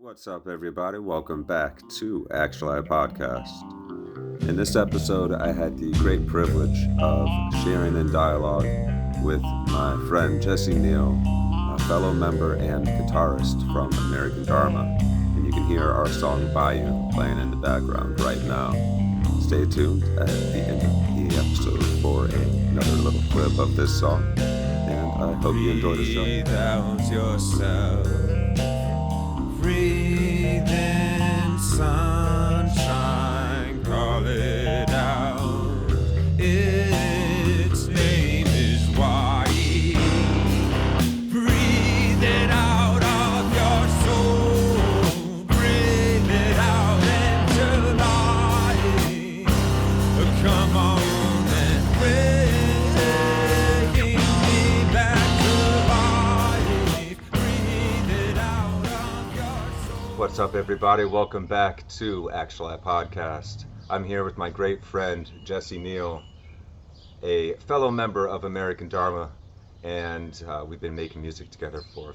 What's up, everybody? Welcome back to Actually Podcast. In this episode, I had the great privilege of sharing in dialogue with my friend Jesse Neal, a fellow member and guitarist from American Dharma. And you can hear our song Bayou playing in the background right now. Stay tuned at the end of the episode for another little clip of this song. And I hope you enjoy the show. Breathe out yourself. Breathe in sunshine, call it out. Its name is why. Breathe it out of your soul. Breathe it out into life. Come on and bring me back to life. Breathe it out of your soul. What's up, everybody? Welcome back to Actually Podcast. I'm here with my great friend Jesse Neal, a fellow member of American Dharma, and we've been making music together for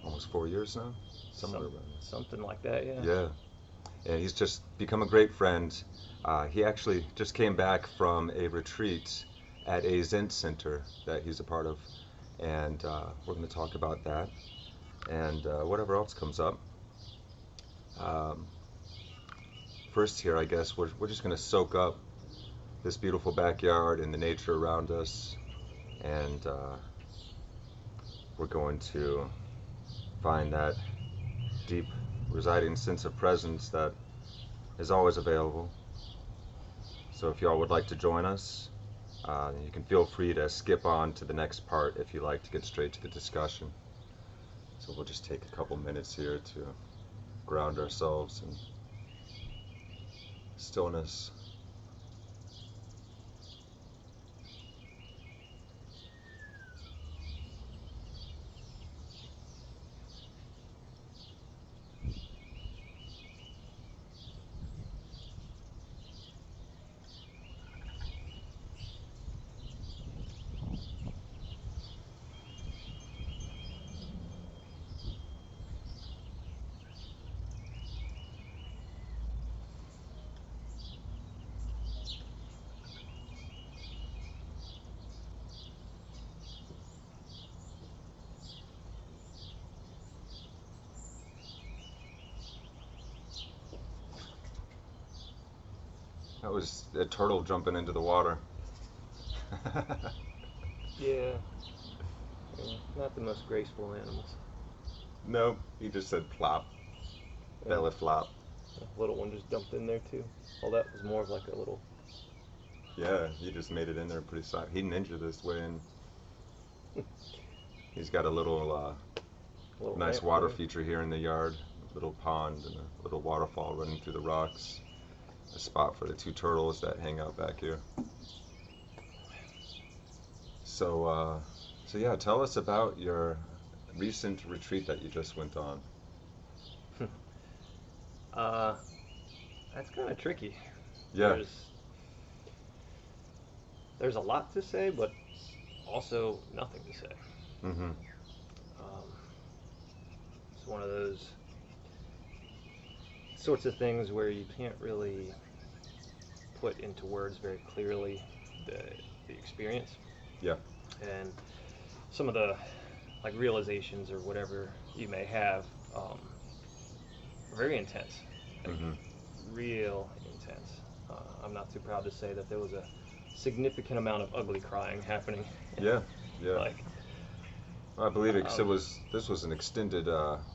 almost 4 years now, somewhere around there. Something like that, yeah. Yeah, and he's just become a great friend. He actually just came back from a retreat at a Zen center that he's a part of, and we're going to talk about that and whatever else comes up. First here, I guess, we're just going to soak up this beautiful backyard and the nature around us, and we're going to find that deep residing sense of presence that is always available. So if y'all would like to join us, you can feel free to skip on to the next part if you like to get straight to the discussion. So we'll just take a couple minutes here to ground ourselves in stillness. That was a turtle jumping into the water. Yeah. Not the most graceful animals. No, he just said plop, belly flop. The little one just jumped in there too. Well, that was more of like a little. Yeah, he just made it in there pretty solid. He ninja this way in. He's got a little nice ramp water there. feature here in the yard. A little pond and a little waterfall running through the rocks. A spot for the two turtles that hang out back here. So yeah, tell us about your recent retreat that you just went on. That's kind of tricky. Yeah. There's a lot to say, but also nothing to say. Mm-hmm. It's one of those sorts of things where you can't really put into words very clearly the experience. Yeah. And some of the like realizations or whatever you may have are very intense. Like, Mm-hmm. real intense. I'm not too proud to say that there was a significant amount of ugly crying happening. Yeah. Yeah. Like, I believe it, 'cause this was an extended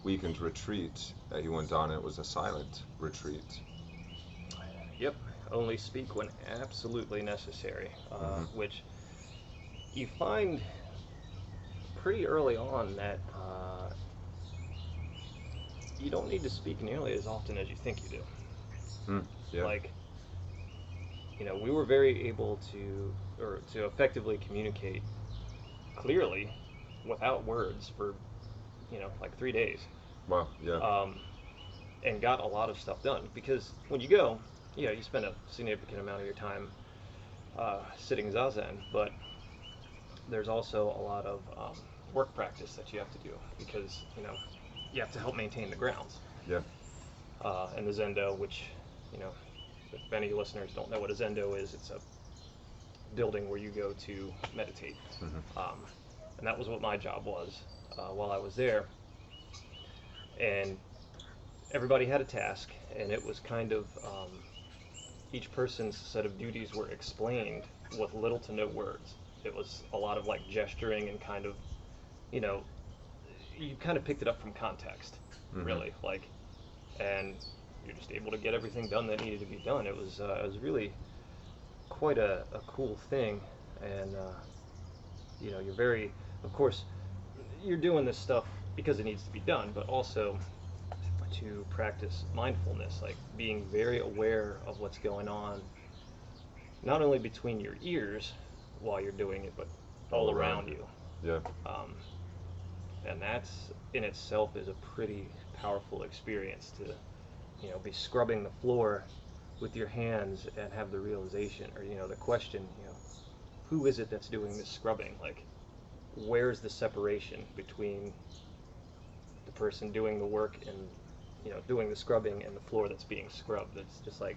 weekend retreat that you went on. It was a silent retreat. yep, only speak when absolutely necessary, which you find pretty early on that you don't need to speak nearly as often as you think you do. Yeah. Like, we were very able to effectively communicate clearly without words for, like 3 days. Wow. Yeah. And got a lot of stuff done because when you go, you spend a significant amount of your time sitting zazen, but there's also a lot of work practice that you have to do because, you have to help maintain the grounds. Yeah. And the Zendo, which, you know, if any listeners don't know what a Zendo is, it's a building where you go to meditate. And that was what my job was while I was there. And everybody had a task, and it was kind of each person's set of duties were explained with little to no words. It was a lot of like gesturing and kind of, you know, you kind of picked it up from context, really, like, and you're just able to get everything done that needed to be done. It was really quite a cool thing, and you know, you're very, of course, you're doing this stuff because it needs to be done, but also to practice mindfulness, like being very aware of what's going on, not only between your ears while you're doing it, but all around you. Yeah. And that's in itself is a pretty powerful experience to, you know, be scrubbing the floor with your hands and have the realization, or, you know, the question, you know, who is it that's doing this scrubbing? Like, where's the separation between the person doing the work and, you know, doing the scrubbing and the floor that's being scrubbed? It's just like,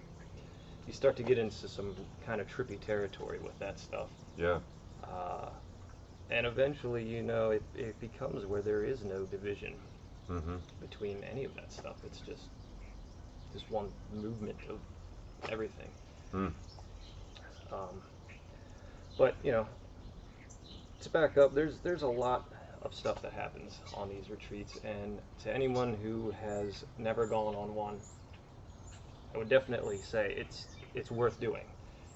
you start to get into some kind of trippy territory with that stuff. Yeah. And eventually, you know, it becomes where there is no division between any of that stuff. It's just one movement of everything. But, you know, to back up, there's a lot of stuff that happens on these retreats, and to anyone who has never gone on one, I would definitely say it's worth doing.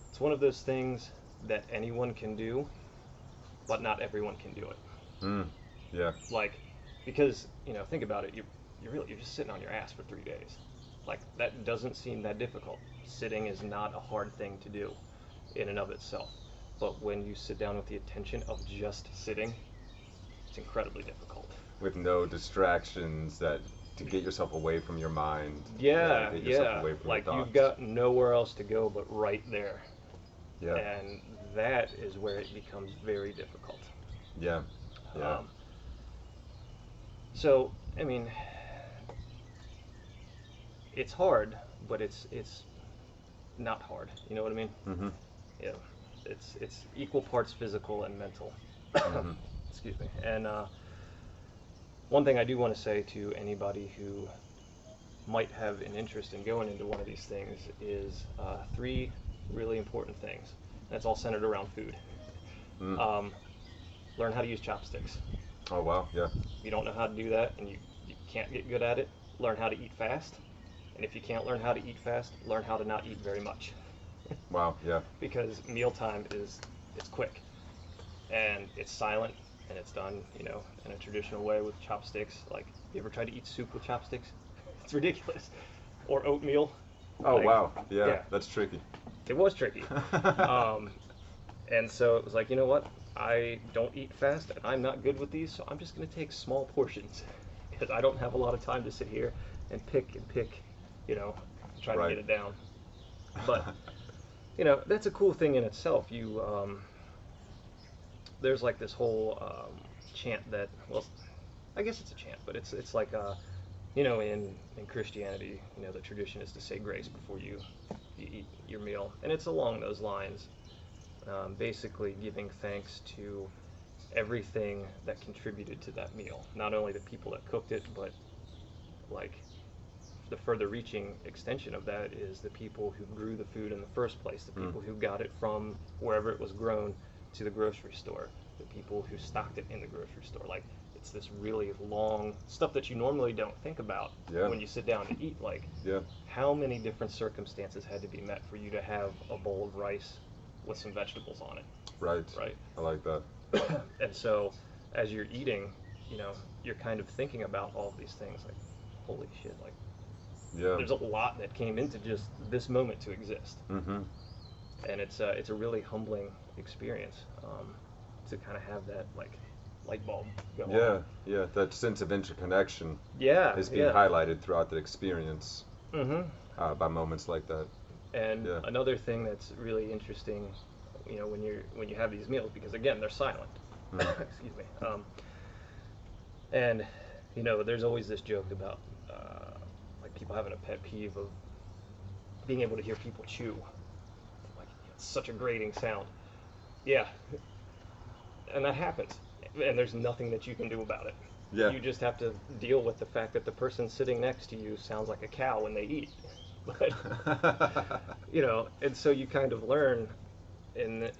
It's one of those things that anyone can do, but not everyone can do it. Yeah. Like, because, you know, think about it, you're just sitting on your ass for 3 days. Like, that doesn't seem that difficult. Sitting is not a hard thing to do in and of itself. But when you sit down with the intention of just sitting, it's incredibly difficult. With no distractions to get yourself away from your mind. Yeah, get yourself away from like your you've thoughts. got nowhere else to go but right there. Yeah. And that is where it becomes very difficult. Yeah. Yeah. So, I mean, it's hard, but it's not hard. You know what I mean? Yeah. It's equal parts physical and mental. Excuse me. And one thing I do want to say to anybody who might have an interest in going into one of these things is 3 really important things. That's all centered around food. Learn how to use chopsticks. Oh, wow. Yeah. If you don't know how to do that and you can't get good at it, learn how to eat fast. And if you can't learn how to eat fast, learn how to not eat very much. Wow. Yeah. Because mealtime it's quick, and it's silent, and it's done, you know, in a traditional way with chopsticks. Like, you ever tried to eat soup with chopsticks? It's ridiculous. Or oatmeal. Oh, Like, wow. Yeah, yeah. that's tricky. It was tricky. And so it was like, you know what? I don't eat fast, and I'm not good with these, so I'm just going to take small portions, because I don't have a lot of time to sit here and pick, you know, try to get it down. But, you know, that's a cool thing in itself. You, there's like this whole chant that, well, I guess it's a chant, but it's like, you know, in Christianity, you know, the tradition is to say grace before you eat your meal, and it's along those lines. Basically giving thanks to everything that contributed to that meal. Not only the people that cooked it, but like the further reaching extension of that is the people who grew the food in the first place, the people who got it from wherever it was grown to the grocery store, the people who stocked it in the grocery store. Like, it's this really long stuff that you normally don't think about when you sit down to eat. Like, how many different circumstances had to be met for you to have a bowl of rice with some vegetables on it. Right. I like that. And so as you're eating, you know, you're kind of thinking about all of these things, like, holy shit, like, there's a lot that came into just this moment to exist. And it's a really humbling experience to kind of have that, like, light bulb go on. Yeah, that sense of interconnection is being highlighted throughout the experience by moments like that. And another thing that's really interesting, you know, when you have these meals, because again, they're silent. Excuse me. And you know, there's always this joke about people having a pet peeve of being able to hear people chew. Like, it's such a grating sound. Yeah, and that happens, and there's nothing that you can do about it. Yeah. You just have to deal with the fact that the person sitting next to you sounds like a cow when they eat. But you know, and so you kind of learn, and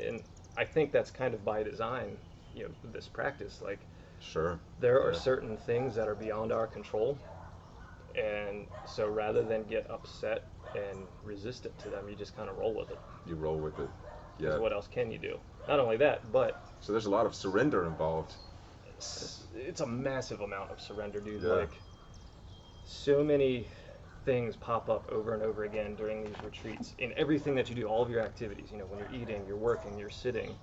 I think that's kind of by design. You know, this practice, like, Sure. there are Yeah. certain things that are beyond our control, and so rather than get upset and resistant to them, you just kind of roll with it. You roll with it. 'Cause Yeah. what else can you do? Not only that, but So there's a lot of surrender involved. it's a massive amount of surrender, dude. Yeah. Like, so many things pop up over and over again during these retreats in everything that you do, all of your activities. You know, when you're eating, you're working, you're sitting,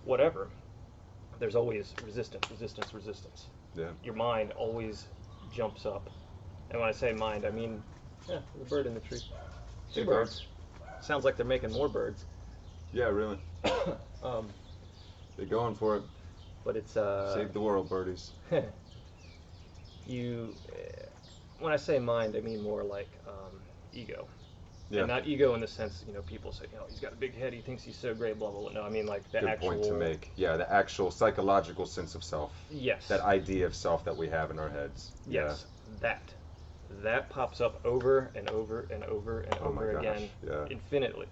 whatever. There's always resistance, resistance, resistance. Yeah. Your mind always jumps up. And when I say mind, I mean, yeah, the bird in the tree. Two Two birds. Sounds like they're making more birds. Yeah, really. Um, They're going for it. but it's Save the world, birdies. you. When I say mind, I mean more like ego. Yeah. And not ego in the sense, you know, people say, you know, he's got a big head, he thinks he's so great, blah, blah, blah. No, I mean like the Good actual. point to make. Yeah, the actual psychological sense of self. Yes. That idea of self that we have in our heads. Yes. That pops up over and over and over and Oh my over gosh, again, yeah. infinitely.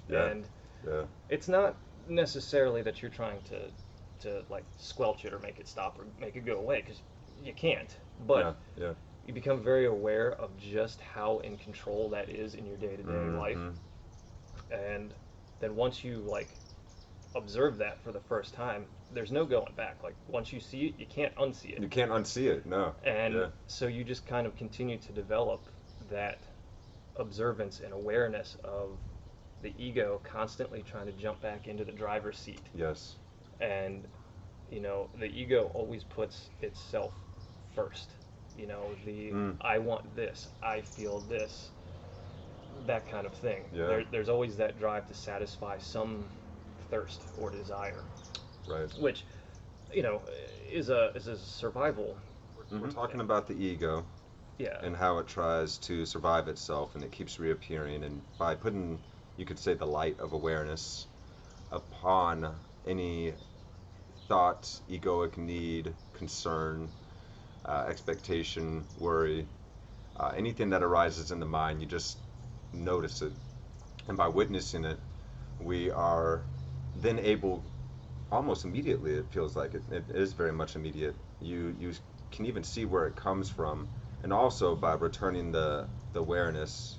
Yeah. And Yeah. it's not necessarily that you're trying to like squelch it or make it stop or make it go away, because you can't. But yeah. you become very aware of just how in control that is in your day-to-day life. And then once you like observe that for the first time, there's no going back. Like, once you see it, you can't unsee it. You can't unsee it. No. And Yeah. so you just kind of continue to develop that observance and awareness of the ego constantly trying to jump back into the driver's seat. Yes. And, you know, the ego always puts itself first. You know, I want this, I feel this, that kind of thing. Yeah. There's always that drive to satisfy some thirst or desire, Right. which, you know, is a survival. We're talking about the ego Yeah. and how it tries to survive itself, and it keeps reappearing. And by putting, you could say, the light of awareness upon any thought, egoic need, concern, expectation, worry, anything that arises in the mind, you just notice it. And by witnessing it, we are then able, almost immediately, it feels like it is very much immediate. You can even see where it comes from. And also by returning the awareness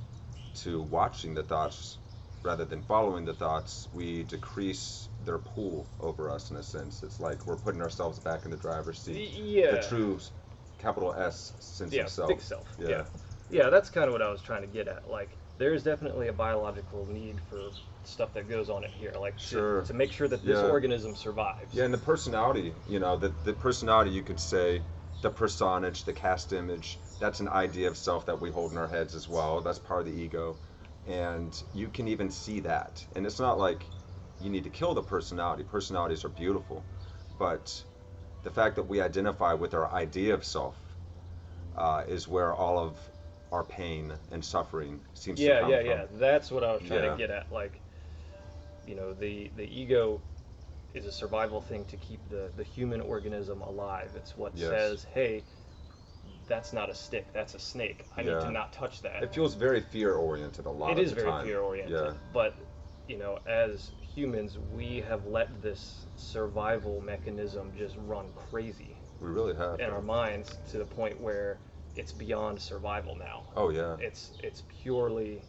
to watching the thoughts rather than following the thoughts, we decrease their pull over us in a sense. It's like we're putting ourselves back in the driver's seat. Yeah. The true capital S sense Yeah, of self. big self. Yeah. Yeah, that's kind of what I was trying to get at. Like, there's definitely a biological need for stuff that goes on in here, like Sure. to make sure that this Yeah. organism survives. Yeah, and the personality, you know, the personality, you could say, the personage, the cast image, that's an idea of self that we hold in our heads as well. That's part of the ego. And you can even see that. And it's not like you need to kill the personality. Personalities are beautiful. But the fact that we identify with our idea of self is where all of our pain and suffering seems to come from. Yeah. That's what I was trying Yeah. to get at. Like, you know, the ego is a survival thing to keep the human organism alive. It's what Yes. says, hey, that's not a stick, that's a snake. I need Yeah. to not touch that. It feels very fear-oriented a lot It of is the very time. fear-oriented. Yeah. But, you know, as humans, we have let this survival mechanism just run crazy We really have. in our minds to the point where it's beyond survival now. Oh, yeah. It's purely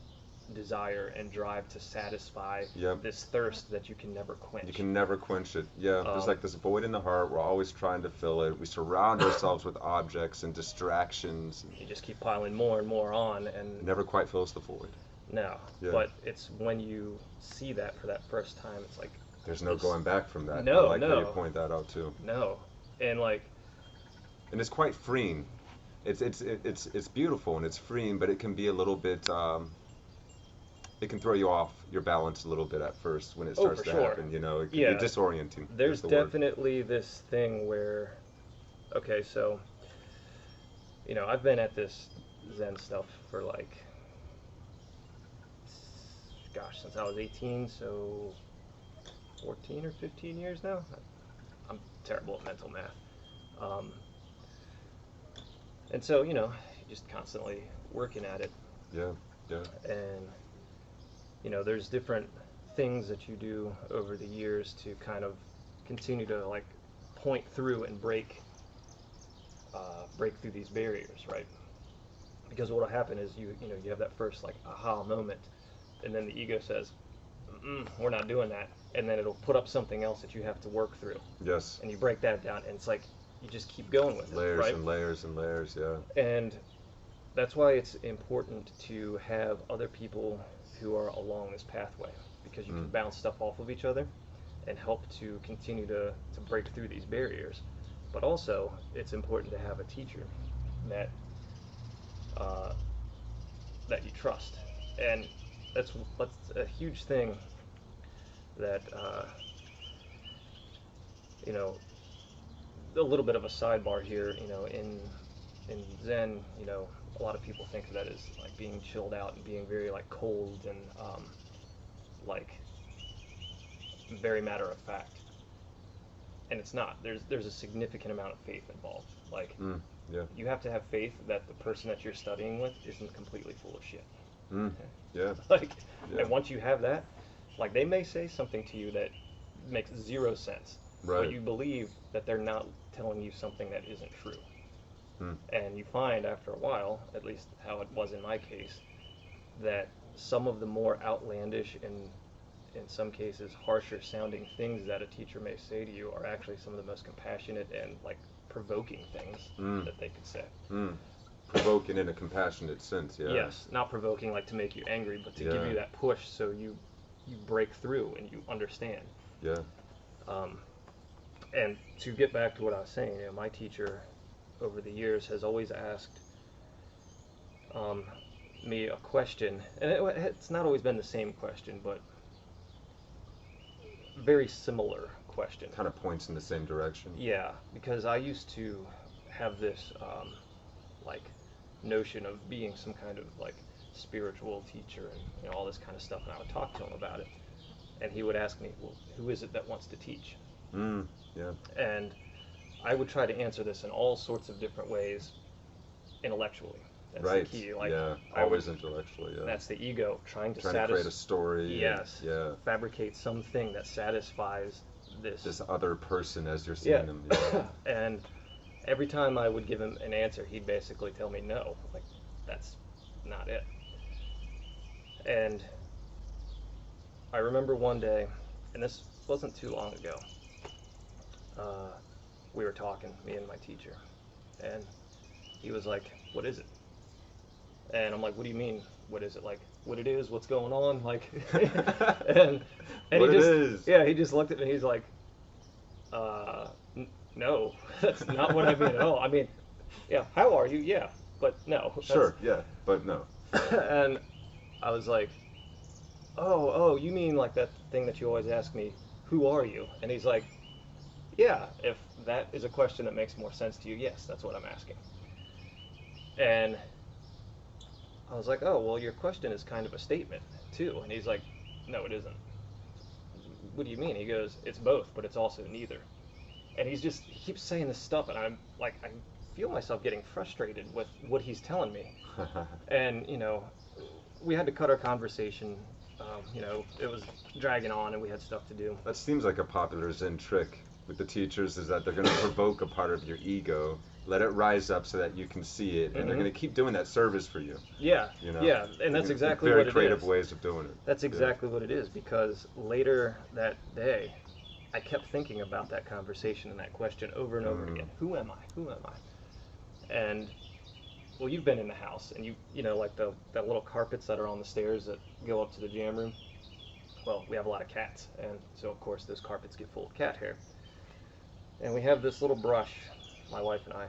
desire and drive to satisfy Yep. this thirst that you can never quench. You can never quench it. Yeah, there's Um, like this void in the heart. We're always trying to fill it. We surround ourselves with objects and distractions. And You just keep piling more and more on, and it never quite fills the void. no. Yeah. But it's when you see that for that first time, it's like, There's no It's- going back from that. No, I like how you no. point that out too. no. And like, And it's quite freeing. It's beautiful and it's freeing, but it can be a little bit. It can throw you off your balance a little bit at first when it starts for to sure. happen. You know, it can Yeah. be disorienting. there's is the word. definitely this thing where, okay, so, you know, I've been at this Zen stuff for like, gosh, since I was 18, so 14 or 15 years now. I'm terrible at mental math. And so, just constantly working at it. Yeah, yeah. And, there's different things that you do over the years to kind of continue to like point through and break through these barriers, right? Because what will happen is you have that first like aha moment, and then the ego says, we're not doing that, and then it'll put up something else that you have to work through. Yes. And you break that down, and it's like you just keep going with Layers it, right? and layers and layers, yeah. And that's why it's important to have other people who are along this pathway, because you can bounce stuff off of each other and help to continue to break through these barriers. But also, it's important to have a teacher that that you trust, and that's a huge thing that a little bit of a sidebar here. In Zen, a lot of people think of that as like being chilled out and being very like cold and like very matter of fact. And it's not. There's a significant amount of faith involved. Like, yeah. you have to have faith that the person that you're studying with isn't completely full of shit. Yeah. Like, Yeah. and once you have that, like, they may say something to you that makes zero sense, Right. but you believe that they're not telling you something that isn't true. And you find after a while, at least how it was in my case, that some of the more outlandish and in some cases harsher sounding things that a teacher may say to you are actually some of the most compassionate and like provoking things that they could say. Provoking in a compassionate sense, yeah. Yes, not provoking like to make you angry, but to give you that push so you break through and you understand. Yeah. And to get back to what I was saying, my teacher over the years has always asked me a question, and it's not always been the same question, but very similar question. Kind of points in the same direction. Yeah, because I used to have this like notion of being some kind of like spiritual teacher and all this kind of stuff, and I would talk to him about it, and he would ask me, well, who is it that wants to teach? Yeah. And I would try to answer this in all sorts of different ways intellectually. That's Right. the key. Like, yeah. I Always intellectually, yeah. That's the ego trying to to create a story. Yes. Yeah. Fabricate something that satisfies This other person as you're seeing them. Yeah. And every time I would give him an answer, he'd basically tell me no, like that's not it. And I remember one day, and this wasn't too long ago, we were talking, me and my teacher, and he was like, what is it? And I'm like, what do you mean, what is it? Like, what it is, what's going on? Like, and What he it just, is. yeah, he just looked at me, he's like, no, that's not what I mean at all. I mean, yeah, how are you? Yeah, but no. Sure, yeah, but no. And I was like, oh, you mean like that thing that you always ask me, who are you? And he's like, yeah, if that is a question that makes more sense to you, yes, that's what I'm asking. And I was like, oh, well, your question is kind of a statement, too. And he's like, no, it isn't. What do you mean? He goes, it's both, but it's also neither. And he keeps saying this stuff, and I'm like, I feel myself getting frustrated with what he's telling me. And, we had to cut our conversation. It was dragging on, and we had stuff to do. That seems like a popular Zen trick with the teachers, is that they're going to provoke a part of your ego, let it rise up so that you can see it, and they're going to keep doing that service for you. Yeah, yeah, and that's exactly what it is. Very creative ways of doing it. That's exactly what it is, because later that day, I kept thinking about that conversation and that question over and over again. Who am I? Who am I? And, well, you've been in the house, and you know, like that little carpets that are on the stairs that go up to the jam room. Well, we have a lot of cats, and so of course those carpets get full of cat hair. And we have this little brush, my wife and I.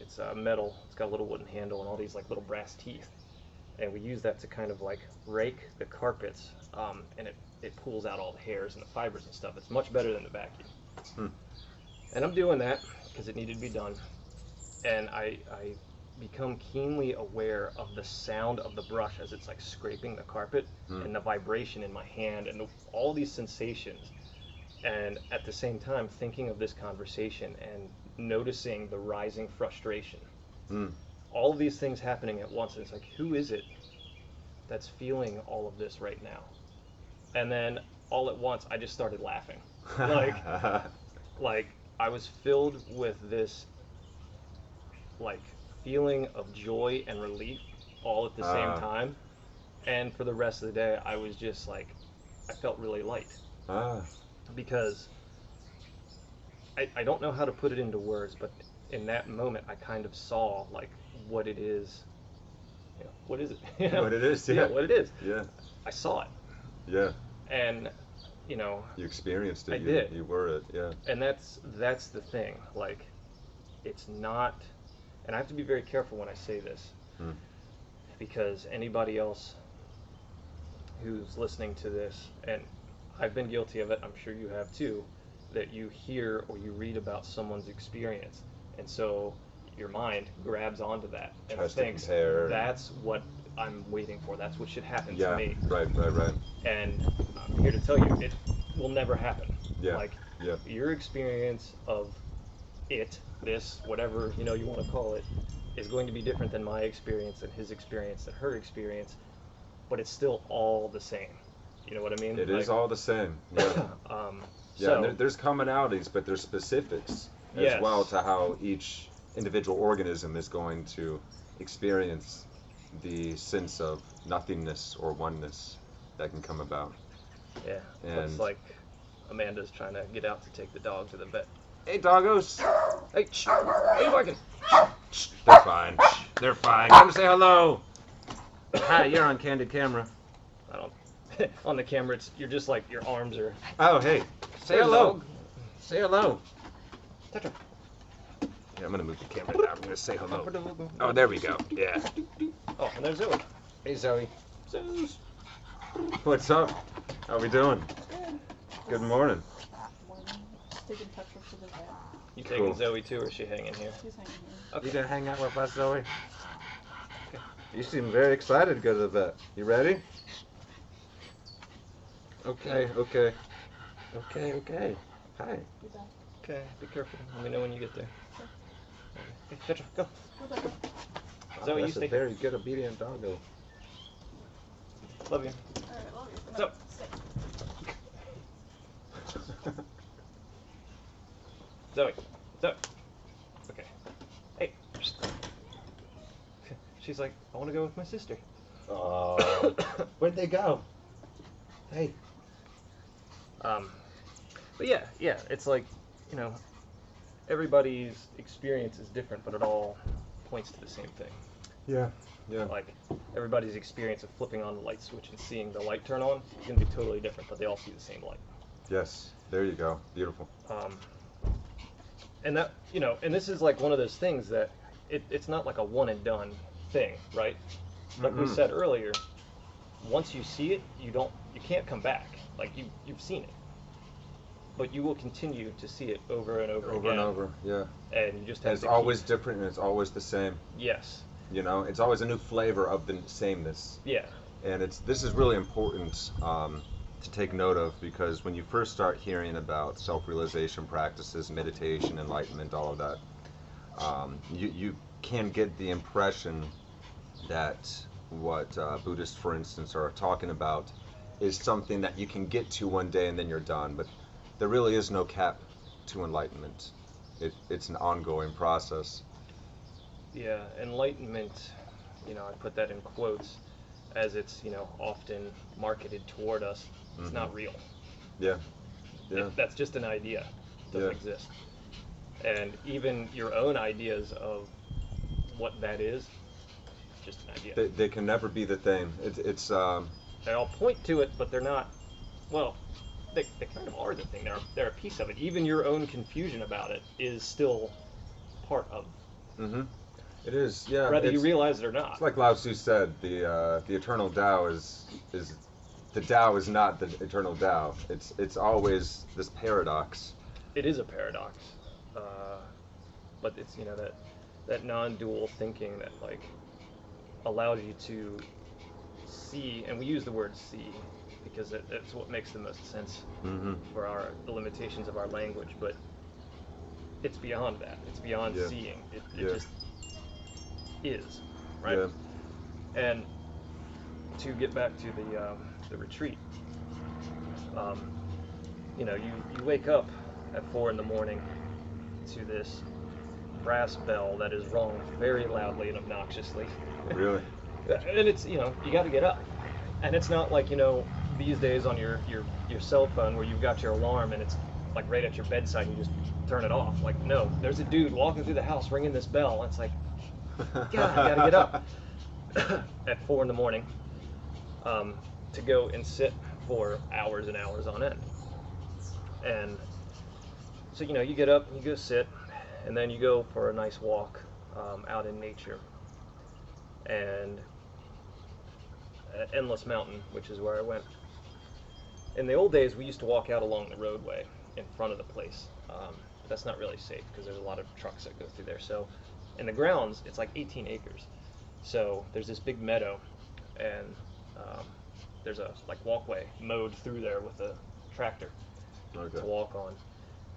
It's metal. It's got a little wooden handle and all these like little brass teeth. And we use that to kind of like rake the carpets, and it pulls out all the hairs and the fibers and stuff. It's much better than the vacuum. And I'm doing that because it needed to be done. And I become keenly aware of the sound of the brush as it's like scraping the carpet, and the vibration in my hand, and all these sensations, and at the same time thinking of this conversation and noticing the rising frustration. All of these things happening at once, and it's like, who is it that's feeling all of this right now? And then all at once I just started laughing. Like I was filled with this like feeling of joy and relief all at the same time, and for the rest of the day I was just like, I felt really light. Because I don't know how to put it into words, but in that moment I kind of saw like what it is. What is it? What it is, yeah. What it is. Yeah. I saw it. Yeah. And you experienced it. I did. You were it. Yeah. And that's the thing. Like, it's not, and I have to be very careful when I say this, because anybody else who's listening to this, and I've been guilty of it, I'm sure you have too, that you hear or you read about someone's experience, and so your mind grabs onto that and Tries to thinks compare. that's what I'm waiting for, that's what should happen Yeah. to me. Right. And I'm here to tell you, it will never happen. Yeah. Like, Yeah. your experience of this, whatever you want to call it, is going to be different than my experience and his experience and her experience, but it's still all the same. You know what I mean? It is all the same. Yeah. So, and there's commonalities, but there's specifics as Yes. well to how each individual organism is going to experience the sense of nothingness or oneness that can come about. yeah, and- looks like Amanda's trying to get out to take the dog to the vet. Hey, doggos! Hey, shh, what are you barking? They're fine. They're fine. Come say hello. Hi, you're on candid camera. I don't. On the camera, you're just like your arms are. Oh, hey. Say There's hello. dog. Say hello. Touch her. Yeah, I'm gonna move the camera down. I'm gonna say hello. Oh, there we go. Yeah. Oh, and there's Zoe. Hey, Zoe. Zeus. What's up? How we doing? Good morning. Morning. Just taking Petra to the vet. You taking Cool. Zoe too, or is she hanging here? She's hanging here. Okay. You gonna hang out with us, Zoe? You seem very excited to go to the vet. You ready? Okay. Hi. Be back. Okay, be careful. Let me know when you get there. Okay, Petra, go. Go back. Zoe, you That's stay a very good, obedient doggo. Love you. Alright, love you. So- Stay. Zoe. Okay. Hey. She's like, I want to go with my sister. Oh, where'd they go? Hey. But yeah, it's like, everybody's experience is different, but it all points to the same thing. Yeah. Like, everybody's experience of flipping on the light switch and seeing the light turn on is going to be totally different, but they all see the same light. Yes. There you go. Beautiful. And that, and this is like one of those things that it's not like a one and done thing, right? Like we said earlier, once you see it, you can't come back. Like you've seen it, but you will continue to see it over and over again. Over and over. Yeah. And you just have It's to always different and it's always the same. Yes. It's always a new flavor of the sameness. Yeah. And this is really important to take note of, because when you first start hearing about self-realization practices, meditation, enlightenment, all of that, you can get the impression that what Buddhists, for instance, are talking about is something that you can get to one day and then you're done. But there really is no cap to enlightenment. It's an ongoing process. Yeah, enlightenment, I put that in quotes, as it's, often marketed toward us. It's not real. Yeah. Yeah. That's just an idea. It doesn't exist. And even your own ideas of what that is, just an idea. They can never be the thing. They all point to it, but they're not, well, they kind of are the thing. They're a piece of it. Even your own confusion about it is still part of It is, yeah. whether you realize it or not. It's like Lao Tzu said, the eternal Tao is the Tao is not the eternal Tao. It's always this paradox. It is a paradox, but it's that that non-dual thinking that like allows you to see, and we use the word see because it's what makes the most sense Mm-hmm. for the limitations of our language, but it's beyond that. It's beyond Yeah. seeing. It Yeah. just is, right? Yeah. And to get back to the retreat, you know, you wake up at 4 in the morning to this brass bell that is rung very loudly and obnoxiously. Really? And it's, you know, you got to get up. And it's not like, you know, these days on your cell phone where you've got your alarm and it's like right at your bedside and you just turn it off. Like, no, there's a dude walking through the house ringing this bell. And it's like, God, I got to get up at 4 in the morning to go and sit for hours and hours on end. And so, you know, you get up and you go sit, and then you go for a nice walk out in nature. And at Endless Mountain, which is where I went. In the old days, we used to walk out along the roadway in front of the place. But that's not really safe because there's a lot of trucks that go through there. So in the grounds, it's like 18 acres. So there's this big meadow, and there's a like walkway mowed through there with a tractor to walk on.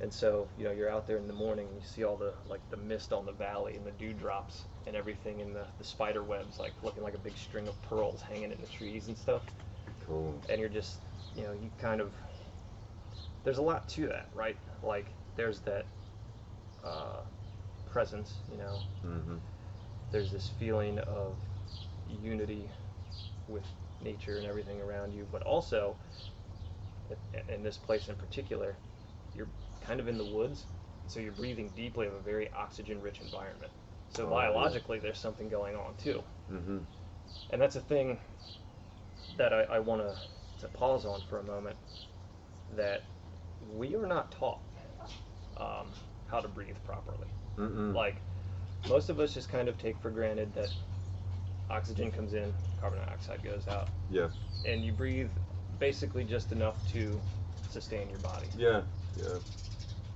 And so, you know, you're out there in the morning and you see all the like the mist on the valley and the dewdrops and everything, and the spider webs like looking like a big string of pearls hanging in the trees and stuff. Cool. And you're just, you know, you kind of, there's a lot to that, right? Like there's that presence, you know. Mm-hmm. There's this feeling of unity with nature and everything around you, but also in this place in particular, you're kind of in the woods, so you're breathing deeply of a very oxygen-rich environment. So biologically, there's something going on too. Mm-hmm. And that's a thing that I want to pause on for a moment, that we are not taught how to breathe properly. Mm-mm. Like, most of us just kind of take for granted that oxygen comes in, carbon dioxide goes out, Yeah. and you breathe basically just enough to sustain your body. Yeah. Yeah.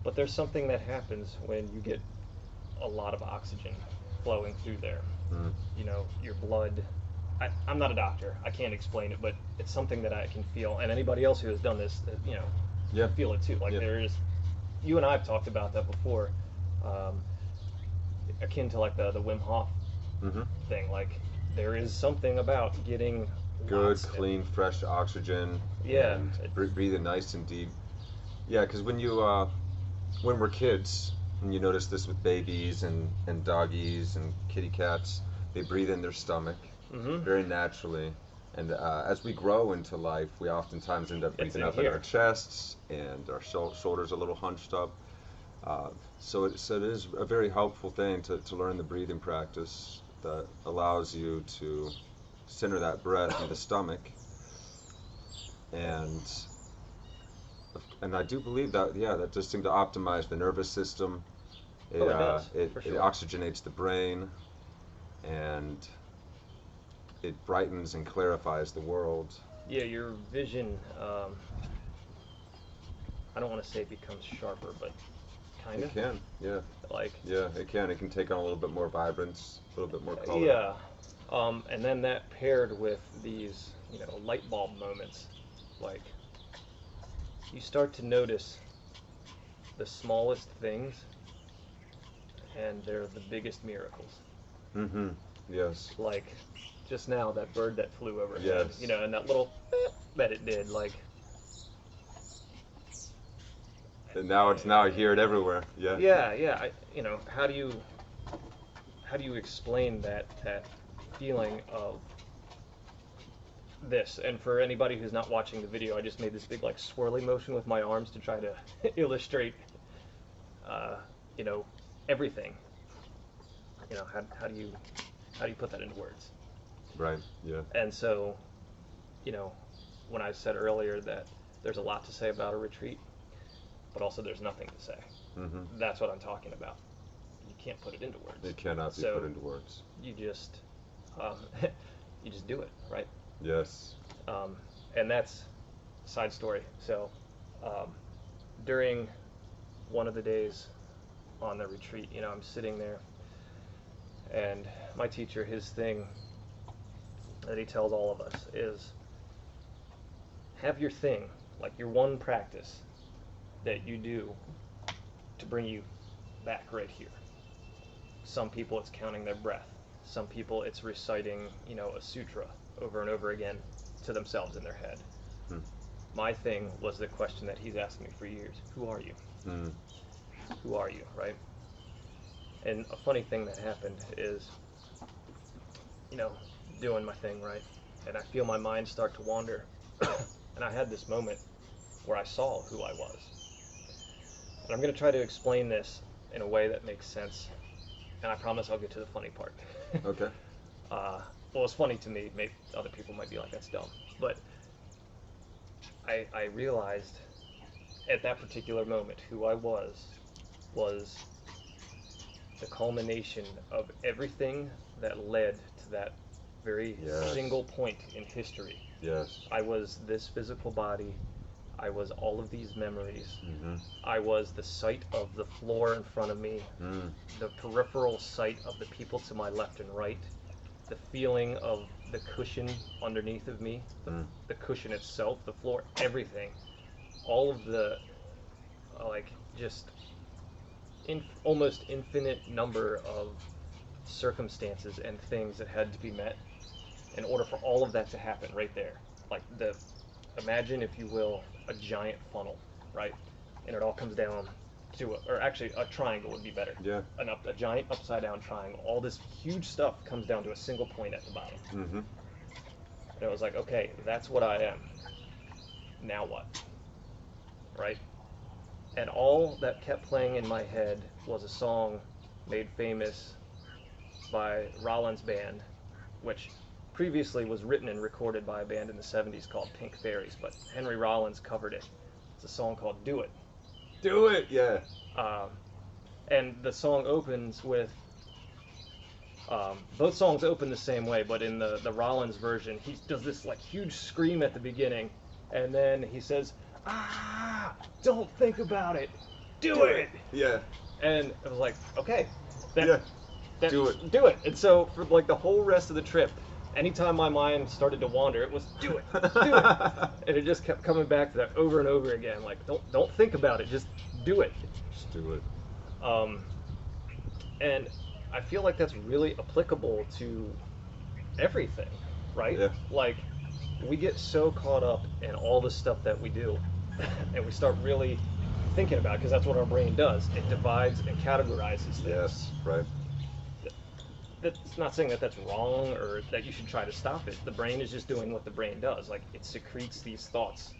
But there's something that happens when you get a lot of oxygen flowing through there. Mm. You know, your blood, I'm not a doctor, I can't explain it, but it's something that I can feel, and anybody else who has done this, you know, Yeah. feel it too. Like Yeah. there is, you and I have talked about that before, akin to like the Wim Hof Mm-hmm. thing. Like there is something about getting Good, lots of- clean, fresh oxygen. Yeah. And breathing nice and deep. Yeah, because when we're kids, and you notice this with babies and doggies and kitty cats, they breathe in their stomach Mhm. very naturally. And as we grow into life, we oftentimes end up It's breathing in up in here. our chests, and our shoulders a little hunched up. So it is a very helpful thing to learn the breathing practice that allows you to center that breath in the stomach. And I do believe that, yeah, that does seem to optimize the nervous system. It, Oh, it does, it for it sure. oxygenates the brain, and it brightens and clarifies the world. Yeah, your vision, I don't want to say it becomes sharper, but kind It of. can, yeah, Like, yeah, it can. It can take on a little bit more vibrance, a little bit more color. yeah. And then that paired with these, you know, light bulb moments, like you start to notice the smallest things, and they're the biggest miracles. Mm-hmm. Yes. Like just now, that bird that flew overhead, Yes. you know, and that little that it did, like. And now I hear it everywhere. Yeah. Yeah, yeah. You know, how do you explain that feeling of this? And for anybody who's not watching the video, I just made this big like swirly motion with my arms to try to illustrate, you know, everything. You know, how do you put that into words? Right. Yeah. And so, you know, when I said earlier that there's a lot to say about a retreat, but also there's nothing to say. Mm-hmm. That's what I'm talking about. You can't put it into words. It cannot be So- put into words. You just, you just do it, right? Yes. And that's a side story. So, during one of the days on the retreat, you know, I'm sitting there, And my teacher, his thing that he tells all of us is have your thing, like your one practice that you do to bring you back right here. Some people it's counting their breath. Some people it's reciting, a sutra over and over again to themselves in their head. Hmm. My thing was the question that he's asked me for years. Who are you? Mm. Who are you, right? And a funny thing that happened is, doing my thing, right? And I feel my mind start to wander. And I had this moment where I saw who I was. And I'm going to try to explain this in a way that makes sense. And I promise I'll get to the funny part. Okay. Well, it's funny to me. Maybe other people might be like, that's dumb. But I realized at that particular moment who I was the culmination of everything that led to that very Yes. single point in history. Yes. I was this physical body. I was all of these memories. Mm-hmm. I was the sight of the floor in front of me, Mm. the peripheral sight of the people to my left and right, the feeling of the cushion underneath of me, the cushion itself, the floor, everything. All of the, just almost infinite number of circumstances and things that had to be met in order for all of that to happen right there. Imagine, if you will, a giant funnel, right? And it all comes down to, or actually a triangle would be better. Yeah. A giant upside down triangle. All this huge stuff comes down to a single point at the bottom. Mm-hmm. And it was like, okay, that's what I am. Now what? Right? And all that kept playing in my head was a song made famous by Rollins' band, which previously was written and recorded by a band in the 70s called Pink Fairies, but Henry Rollins covered it. It's a song called Do It. Do it, yeah. And the song opens with, both songs open the same way, but in the Rollins version, he does this huge scream at the beginning, and then he says, don't think about it, do it. Yeah. And it was like, okay, do it. Do it. And so for the whole rest of the trip, anytime my mind started to wander, it was do it, do it. And it just kept coming back to that over and over again. Don't think about it, just do it. Just do it. And I feel like that's really applicable to everything, right? Yeah. We get so caught up in all the stuff that we do, and we start really thinking about it, because that's what our brain does. It divides and categorizes things. Yes, right. That's not saying that that's wrong or that you should try to stop it. The brain is just doing what the brain does. It secretes these thoughts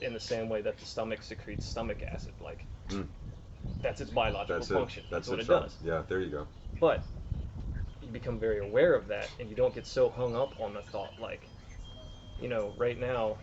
in the same way that the stomach secretes stomach acid. That's its biological function. That's what it does. Yeah, there you go. But you become very aware of that, and you don't get so hung up on the thought. Right now.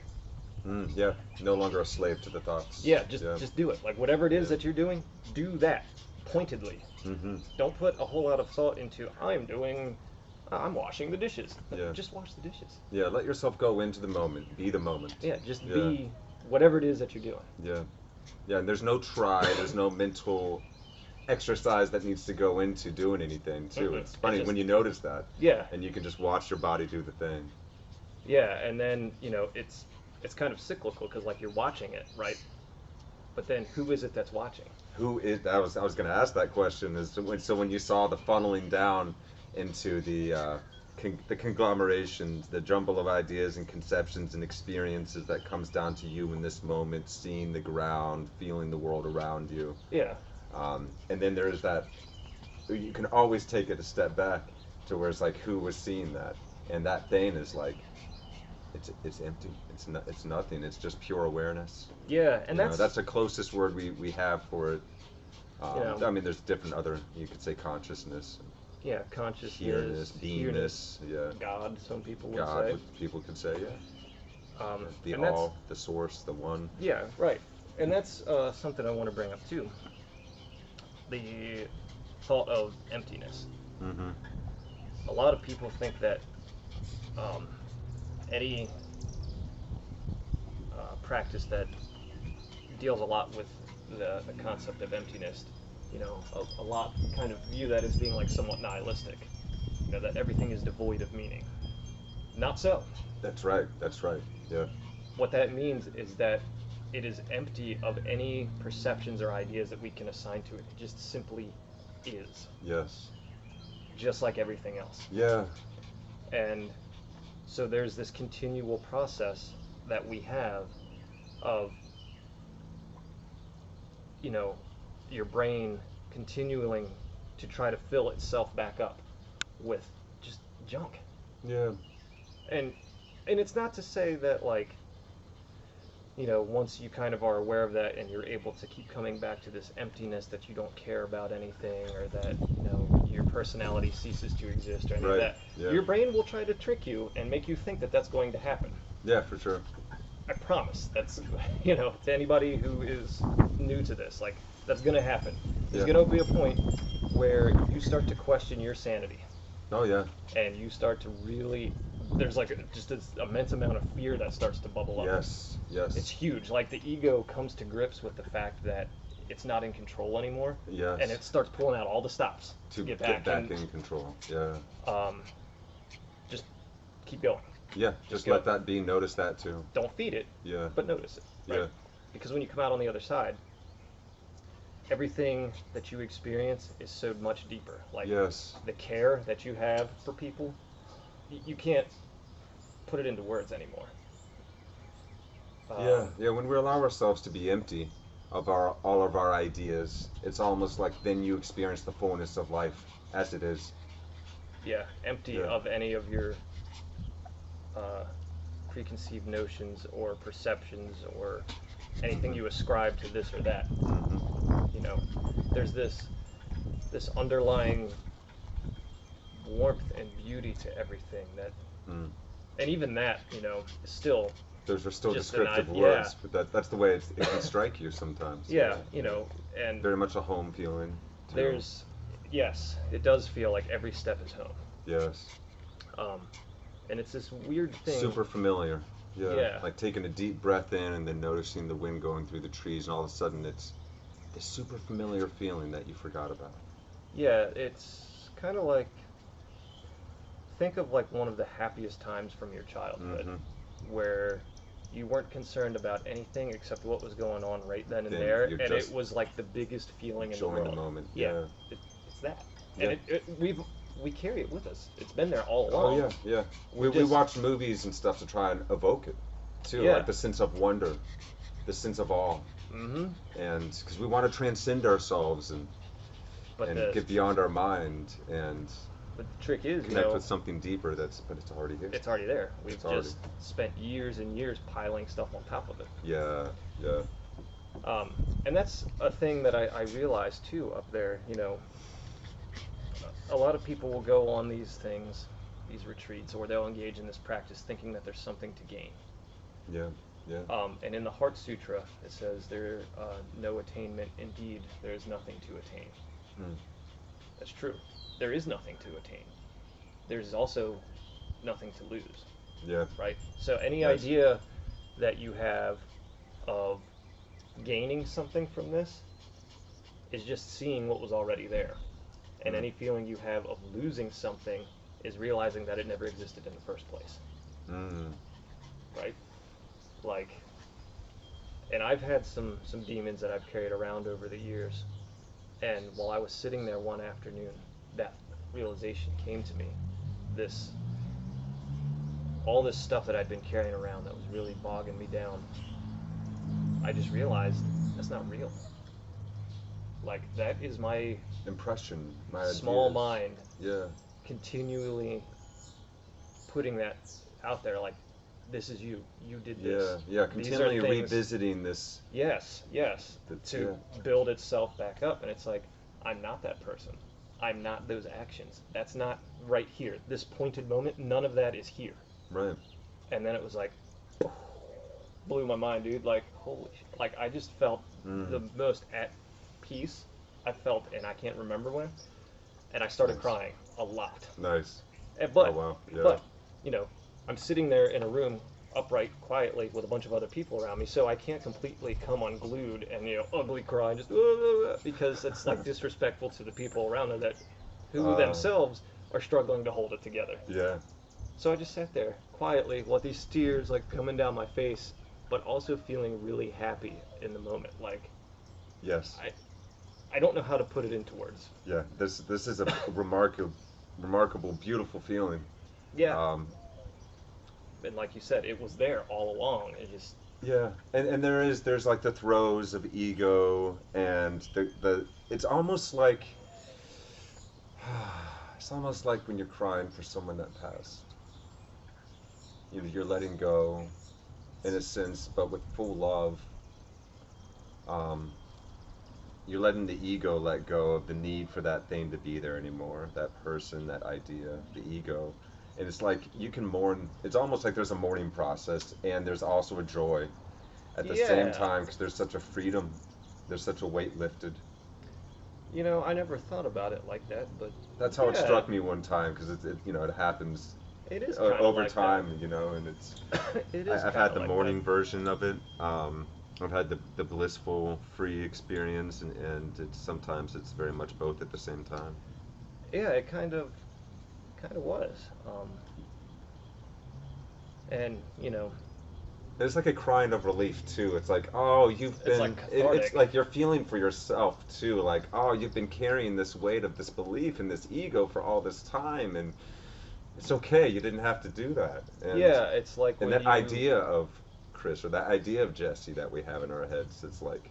Yeah, no longer a slave to the thoughts. Yeah, just do it. Whatever it is that you're doing, do that pointedly. Mm-hmm. Don't put a whole lot of thought into I'm washing the dishes. Yeah. Just wash the dishes. Yeah, let yourself go into the moment. Be the moment. Yeah, just be whatever it is that you're doing. Yeah. Yeah, and there's no there's no mental exercise that needs to go into doing anything, too. Mm-mm. It's funny when you notice that. Yeah. And you can just watch your body do the thing. Yeah, and then, it's kind of cyclical, because, you're watching it, right? But then who is it that's watching? Who is? I was going to ask that question. So when you saw the funneling down into the conglomerations, the jumble of ideas and conceptions and experiences that comes down to you in this moment, seeing the ground, feeling the world around you. Yeah. And then there's that. You can always take it a step back to where it's who was seeing that, and that thing is it's empty. It's nothing. It's just pure awareness. Yeah, and that's the closest word we have for it. Yeah. I mean, there's different other. You could say consciousness. Yeah, consciousness, Here-ness, beingness. Yeah. God, some people would God, say. people could say, yeah. The and all, the source, the one. Yeah, right. And that's something I want to bring up too. The thought of emptiness. Mm-hmm. A lot of people think that any practice that deals a lot with the concept of emptiness you know, a lot kind of view that as being like somewhat nihilistic, you know, that everything is devoid of meaning. Not so. That's right. Yeah. What that means is that it is empty of any perceptions or ideas that we can assign to it. It just simply is, Yes. just like everything else. Yeah. And so there's this continual process that we have of, you know, your brain continuing to try to fill itself back up with just junk. Yeah. And it's not to say that, like, you know, once you kind of are aware of that and you're able to keep coming back to this emptiness, that you don't care about anything, or that, you know, your personality ceases to exist or any Right, of that. yeah. Your brain will try to trick you and make you think that that's going to happen. Yeah, for sure. I promise. That's, you know, to anybody who is new to this, like, that's going to happen. There's Yeah. going to be a point where you start to question your sanity, Oh yeah. and you start to really, there's like just this immense amount of fear that starts to bubble up. Yes. Yes. It's huge. Like, the ego comes to grips with the fact that it's not in control anymore, Yes. and it starts pulling out all the stops to get get back, and, in control. Yeah. just keep going. Yeah. Just go. let that be. Notice that too. Don't feed it, Yeah. but notice it. Right? Yeah. Because when you come out on the other side, everything that you experience is so much deeper. Like, Yes. the care that you have for people, you can't put it into words anymore. Yeah. Yeah. When we allow ourselves to be empty of all of our ideas, it's almost like then you experience the fullness of life as it is. Yeah, empty Yeah. of any of your preconceived notions or perceptions or anything you ascribe to this or that. Mm-hmm. You know, there's this underlying warmth and beauty to everything that, Mm. and even that, you know, is still, Those are still Just an descriptive idea. words, but that's the way it can strike you sometimes. yeah, you know, and Very much a home feeling. Too. there's, yes, it does feel like every step is home. Yes. And it's this weird thing. Super familiar. Yeah. Yeah. Like taking a deep breath in and then noticing the wind going through the trees, and all of a sudden it's this super familiar feeling that you forgot about. Yeah, it's kind of like, think of like one of the happiest times from your childhood, Mhm. where you weren't concerned about anything except what was going on right then and Then there, you're and just it was like the biggest feeling in the enjoying the world. moment. Yeah, Yeah. it's that, Yeah. and we carry it with us. It's been there all along. Oh yeah, yeah. We just- watch movies and stuff to try and evoke it, too. Yeah. Like the sense of wonder, the sense of awe, Mm-hmm. and because we want to transcend ourselves and But get beyond our mind and but the trick is, you connect know, with something deeper. But it's already here. it's already there. We've It's already- just spent years and years piling stuff on top of it. Yeah, yeah. And that's a thing that I realized too up there. You know, a lot of people will go on these things, these retreats, or they'll engage in this practice thinking that there's something to gain. Yeah, yeah. And in the Heart Sutra, it says there no attainment. Indeed, there is nothing to attain. Mm. That's true. There is nothing to attain. There's also nothing to lose. Yeah. Right? So any Yes. idea that you have of gaining something from this is just seeing what was already there. And Mhm. any feeling you have of losing something is realizing that it never existed in the first place. Mm. Right? Like, and I've had some demons that I've carried around over the years. And while I was sitting there one afternoon, that realization came to me. All this stuff that I'd been carrying around that was really bogging me down, I just realized that's not real. Like, that is my Impression, my small ideas. mind Yeah. continually putting that out there, like, this is you did Yeah, this. yeah. These are Continually things- revisiting this. Yes, to build itself back up. And it's like, I'm not that person. I'm not those actions. That's not right here. This pointed moment, none of that is here. Right. And then it was like, blew my mind, dude. Like, holy shit. Like, I just felt the most at peace I felt, and I can't remember when. And I started Nice. crying a lot. Nice. But, Oh, wow. Yeah. but, you know, I'm sitting there in a room upright quietly with a bunch of other people around me, so I can't completely come unglued and ugly cry and just because it's like disrespectful to the people around me that who themselves are struggling to hold it together. Yeah. So I just sat there quietly with these tears like coming down my face, but also feeling really happy in the moment. Like Yes. I don't know how to put it into words. Yeah. This is a remarkable, beautiful feeling. Yeah. And like you said, it was there all along. It just Yeah, and there's like the throes of ego, and the it's almost like when you're crying for someone that passed. You know, you're letting go, in a sense, but with full love. Um, you're letting the ego let go of the need for that thing to be there anymore, that person, that idea, the ego. And it's like you can mourn, it's almost like there's a mourning process, and there's also a joy at the same Yeah. time, because there's such a freedom, there's such a weight lifted. I never thought about it like that, but That's how it yeah, struck me one time, because it happens It is kinda over like time, and it's. that. It is I've kinda had the like morning that. version of it. I've had the blissful, free experience, and sometimes it's very much both at the same time. Yeah, it kind of was. And It's like a crying of relief too. It's like, oh, you've It's been. like It's cathartic. like you're feeling for yourself too. Like, oh, you've been carrying this weight of this belief and this ego for all this time, and it's okay. You didn't have to do that. Yeah, it's like And when that you idea of Chris, or that idea of Jesse that we have in our heads, it's like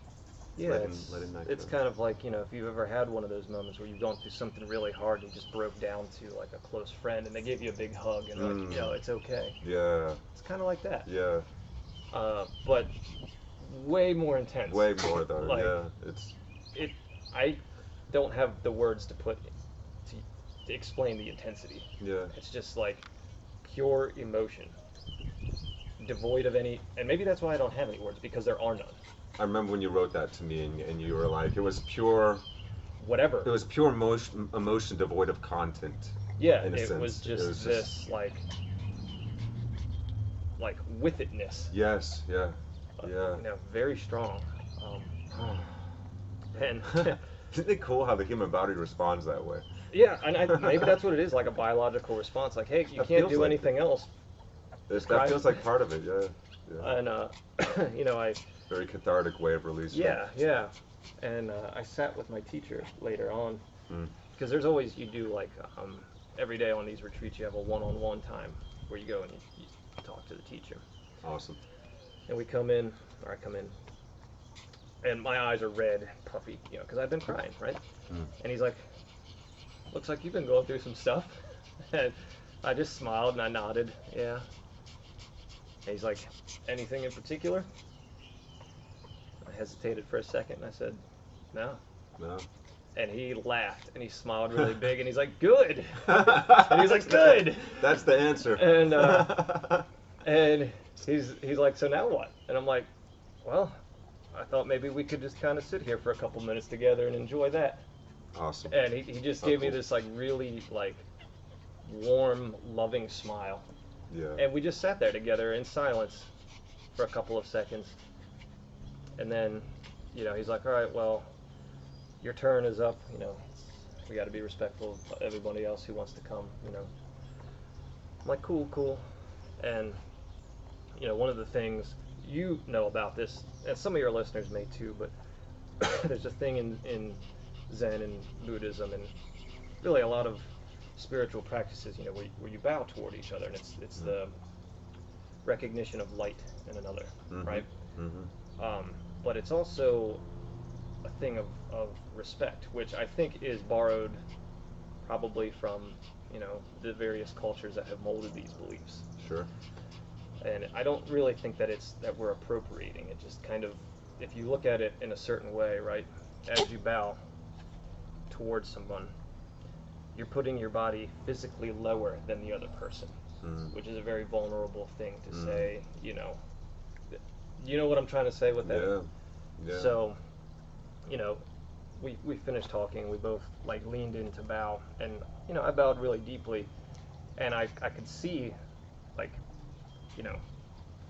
yeah, letting that it's go. kind of like, if you've ever had one of those moments where you've gone through something really hard and you just broke down to like a close friend and they gave you a big hug and they're like, Mm. it's okay. Yeah, It's kind of like that. yeah, But way more intense. way more though. Like Yeah, it's it I don't have the words to put to explain the intensity. yeah, It's just like pure emotion, devoid of any, and maybe that's why I don't have any words because there are none. I remember when you wrote that to me, and you were like, it was pure. Whatever. It was pure emotion devoid of content. Yeah, In a it sense. was It just was this like with itness. Yes, yeah, yeah. Very strong. And Isn't it cool how the human body responds that way? yeah, and maybe that's what it is, like a biological response. Like, hey, you That can't feels do like anything else. That Cry. feels like part of it, yeah. Yeah. And I Very cathartic way of releasing. yeah, and I sat with my teacher later on Mm. because there's always you do like every day on these retreats you have a one-on-one time where you go and you talk to the teacher. Awesome. And I come in, and my eyes are red, puffy, because I've been crying, right? Mm. And he's like, "Looks like you've been going through some stuff." And I just smiled and I nodded, yeah. And he's like, "Anything in particular?" I hesitated for a second and I said, "No." No. And he laughed and he smiled really big and he's like, "Good." And he's like, "Good." That's the answer. And and he's like, "So now what?" And I'm like, "Well, I thought maybe we could just kind of sit here for a couple minutes together and enjoy that." Awesome. And he just Oh, gave me cool. this like really like warm, loving smile. Yeah. And we just sat there together in silence for a couple of seconds. And then, he's like, "All right, well, your turn is up. We got to be respectful of everybody else who wants to come. I'm like, cool. And one of the things you know about this, and some of your listeners may too, but there's a thing in Zen and Buddhism and really a lot of spiritual practices, where you bow toward each other, and it's the recognition of light in another, Mhm. right? Mhm. But it's also a thing of respect, which I think is borrowed probably from the various cultures that have molded these beliefs. Sure. And I don't really think that it's that we're appropriating it. Just kind of, if you look at it in a certain way, right, as you bow towards someone, you're putting your body physically lower than the other person, Mm. which is a very vulnerable thing to Mm. say. You know what I'm trying to say with that? Yeah. Yeah. So, we finished talking. We both like leaned in to bow, and I bowed really deeply, and I could see, like,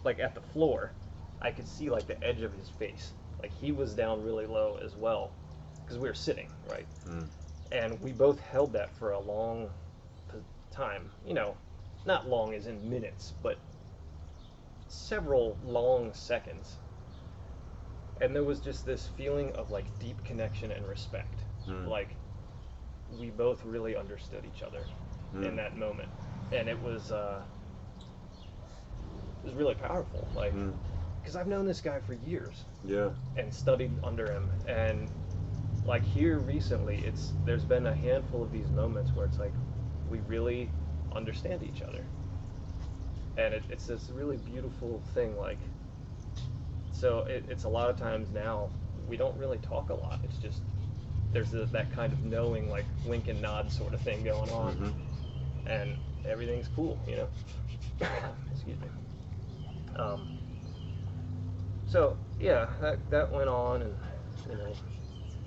like at the floor, I could see like the edge of his face. Like he was down really low as well, because we were sitting, right? Mm. And we both held that for a long time. You know, not long as in minutes, but several long seconds. And there was just this feeling of like deep connection and respect. Mm. Like we both really understood each other in that moment, and it was really powerful. Like, because I've known this guy for years Yeah. and studied under him, and like here recently, there's been a handful of these moments where it's like we really understand each other, and it's this really beautiful thing. Like, so it's a lot of times now we don't really talk a lot. It's just there's that kind of knowing, like wink and nod sort of thing going on, and everything's cool, you know. Excuse me. So yeah, that went on, and you know,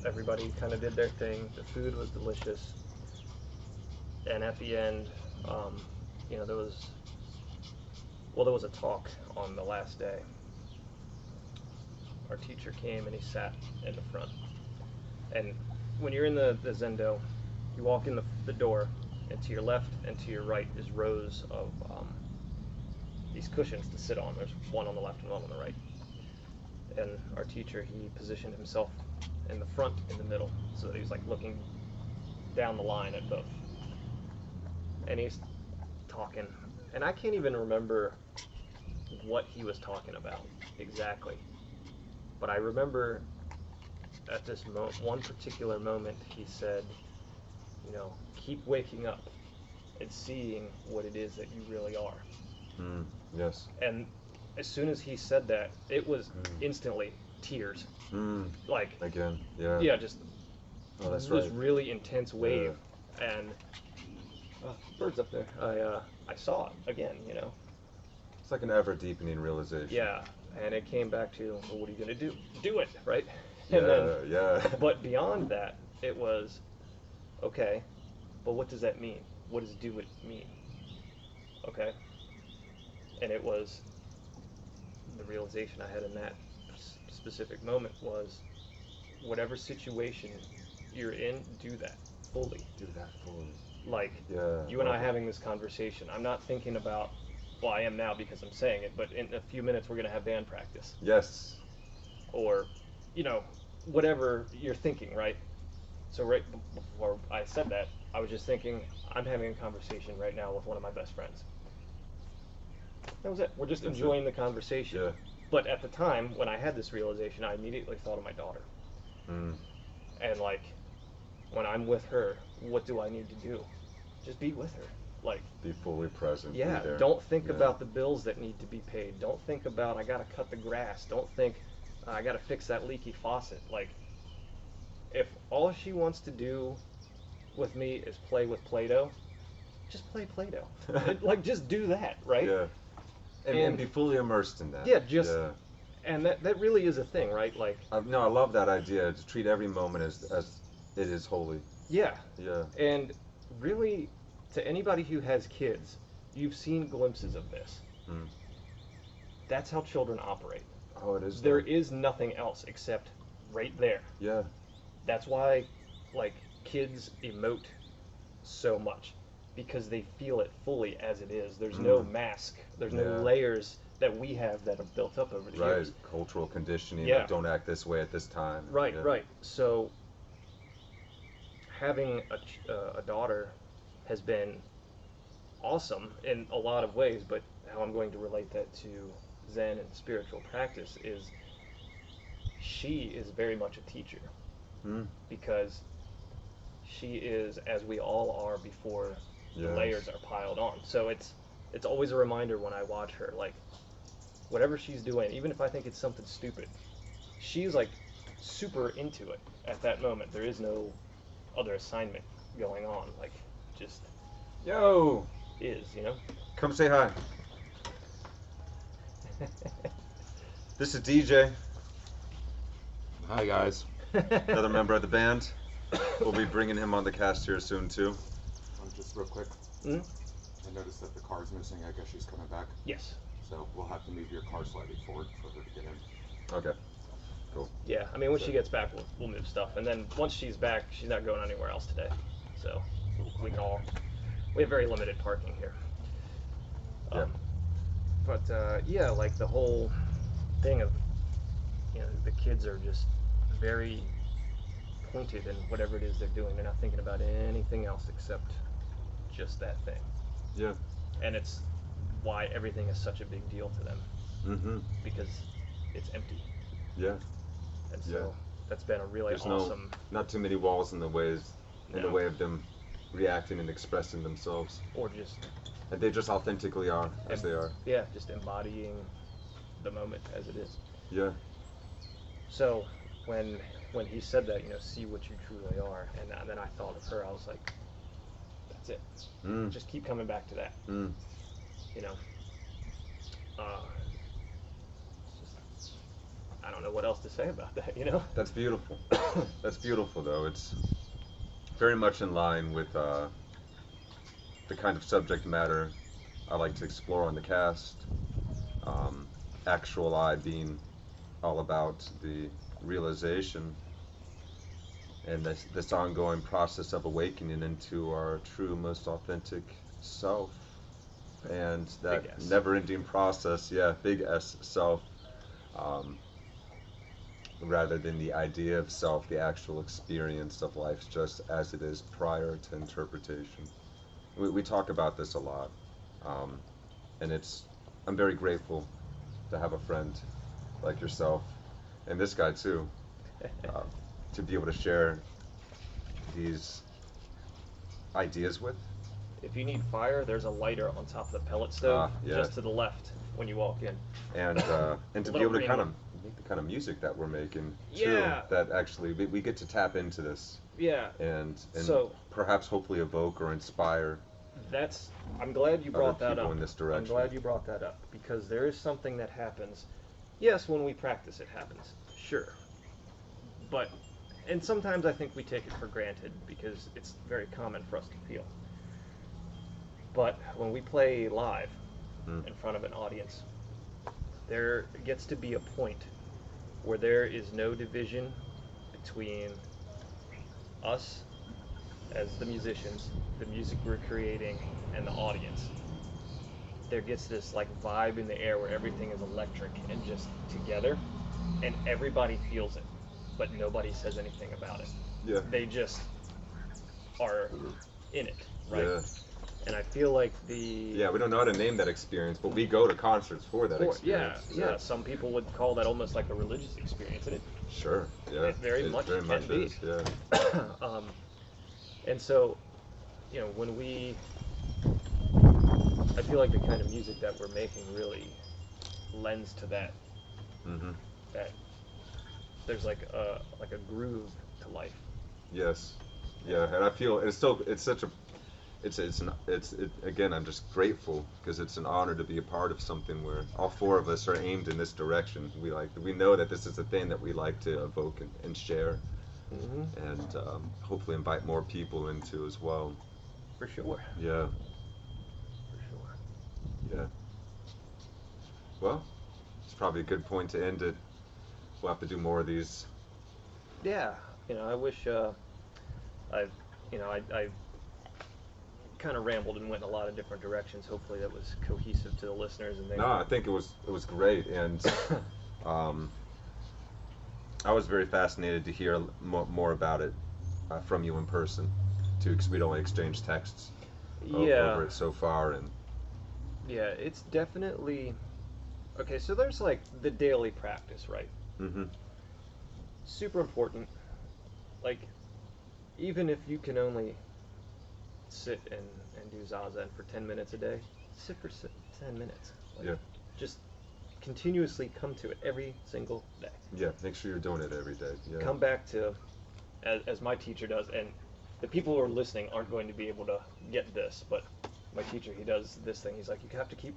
everybody kind of did their thing. The food was delicious, and at the end, you know, there was a talk on the last day. Our teacher came and he sat in the front, and when you're in the Zendo, you walk in the door, and to your left and to your right is rows of these cushions to sit on. There's one on the left and one on the right. And our teacher, he positioned himself in the front, in the middle, so that he was like looking down the line at both. And he's talking, and I can't even remember what he was talking about exactly. But I remember at this one particular moment, he said, you know, keep waking up and seeing what it is that you really are. Yes. And as soon as he said that, it was instantly tears. Like, Again, yeah. yeah, just Oh, that's this right. really intense wave. And birds up there. I saw it again, you know. It's like an ever-deepening realization. Yeah, and it came back to, well, what are you gonna do? Do it, right? Yeah, And then, yeah. but beyond that, it was, okay, but what does that mean? What does do it mean? Okay? And it was, the realization I had in that specific moment was, whatever situation you're in, do that fully. Do that fully. Like, Yeah. you and I having this conversation, I'm not thinking about, well, I am now because I'm saying it, but in a few minutes we're going to have band practice. Yes. Or, you know, whatever you're thinking, right? So right before I said that, I was just thinking, I'm having a conversation right now with one of my best friends. That was it. We're just enjoying the conversation. Yeah. But at the time, when I had this realization, I immediately thought of my daughter. And like, when I'm with her, what do I need to do? Just be with her. Like, Be fully present. yeah, Be there. don't think Yeah. about the bills that need to be paid. Don't think about, I gotta cut the grass. Don't think, I gotta fix that leaky faucet. Like, if all she wants to do with me is play with Play-Doh, just play Play-Doh. Like, just do that, right? Yeah. And be fully immersed in that. Yeah, just, Yeah. and that really is a thing, right? Like, No, I love that idea to treat every moment as it is holy. yeah. Yeah. And really, to anybody who has kids, you've seen glimpses of this. That's how children operate. Oh, it is. There though. is nothing else except right there. Yeah. That's why, like, kids emote so much, because they feel it fully as it is. There's no mask. There's no Yeah. layers that we have that have built up over the Right. years. Cultural conditioning. Yeah. Like, don't act this way at this time. Right, Yeah. right. So having a daughter has been awesome in a lot of ways, but how I'm going to relate that to Zen and spiritual practice is she is very much a teacher, because she is, as we all are before the Yes. layers are piled on. So it's always a reminder when I watch her, like, whatever she's doing, even if I think it's something stupid, she's like super into it at that moment. There is no other assignment going on, like, just Yo, is, you know? come say hi. This is DJ, Hi guys. another member of the band. We'll be bringing him on the cast here soon too. Just real quick. Mhm. I noticed that the car's missing. I guess she's coming back. Yes. So we'll have to move your car slightly forward for her to get in. Okay. Cool. Yeah, I mean, when she gets back, we'll move stuff, and then once she's back, she's not going anywhere else today, so we have very limited parking here. Yeah. But yeah, like the whole thing of, you know, the kids are just very pointed in whatever it is they're doing. They're not thinking about anything else except just that thing, Yeah. and it's why everything is such a big deal to them, Mm-hmm. because it's empty. Yeah. And so Yeah. that's been a really There's awesome. not too many walls in the the No. way of them reacting and expressing themselves. Or just, And they just authentically are as they are. yeah, just embodying the moment as it is. Yeah. So when he said that, you know, see what you truly are, and then I thought of her, I was like, that's it. Mm. Just keep coming back to that. Mm. You know. It's just, I don't know what else to say about that. You know. That's beautiful. That's beautiful, though. It's very much in line with the kind of subject matter I like to explore on the cast. Actual I being all about the realization and this ongoing process of awakening into our true, most authentic self. And that Big S. never-ending process, yeah, big S, self, rather than the idea of self, the actual experience of life just as it is prior to interpretation. We talk about this a lot, and I'm very grateful to have a friend like yourself, and this guy too, to be able to share these ideas with. If you need fire, there's a lighter on top of the pellet stove, Yeah. just to the left when you walk in. And to be Little able to green kind of one. make the kind of music that we're making too, Yeah. that actually we get to tap into this Yeah. and So- perhaps hopefully evoke or inspire. I'm glad you brought that people up. in this I'm direction. glad you brought that up, because there is something that happens. Yes, when we practice it happens, sure. And sometimes I think we take it for granted because it's very common for us to feel. But when we play live in front of an audience, there gets to be a point where there is no division between us as the musicians, the music we're creating, and the audience. There gets this like vibe in the air where everything is electric and just together, and everybody feels it, but nobody says anything about it. Yeah. They just are in it, right? Yeah. And I feel like Yeah, we don't know how to name that experience, but we go to concerts for that experience. yeah. Some people would call that almost like a religious experience, and it Sure. Yeah. It very much very can much be. is. Yeah. And so, you know, I feel like the kind of music that we're making really lends to that. Mm-hmm. That there's like a groove to life. Yes. Yeah, and I feel again, I'm just grateful because it's an honor to be a part of something where all four of us are aimed in this direction. We know that this is a thing that we like to evoke and share, and hopefully invite more people into as well. For sure. Yeah. For sure. Yeah. Well, it's probably a good point to end it. We'll have to do more of these. Yeah. You know, I wish I kind of rambled and went in a lot of different directions. Hopefully that was cohesive to the listeners, and they. No, I think it was great, and I was very fascinated to hear more about it from you in person, too, because we'd only exchanged texts over it so far, and Yeah, it's definitely okay. So there's like the daily practice, right? mm-hmm. Super important. Like, even if you can only sit and do zazen for 10 minutes a day, sit for 10 minutes. Like, Yeah. Just continuously come to it every single day. Yeah, make sure you're doing it every day. Yeah. Come back to, as my teacher does, and the people who are listening aren't going to be able to get this, but my teacher, he does this thing. He's like, you have to keep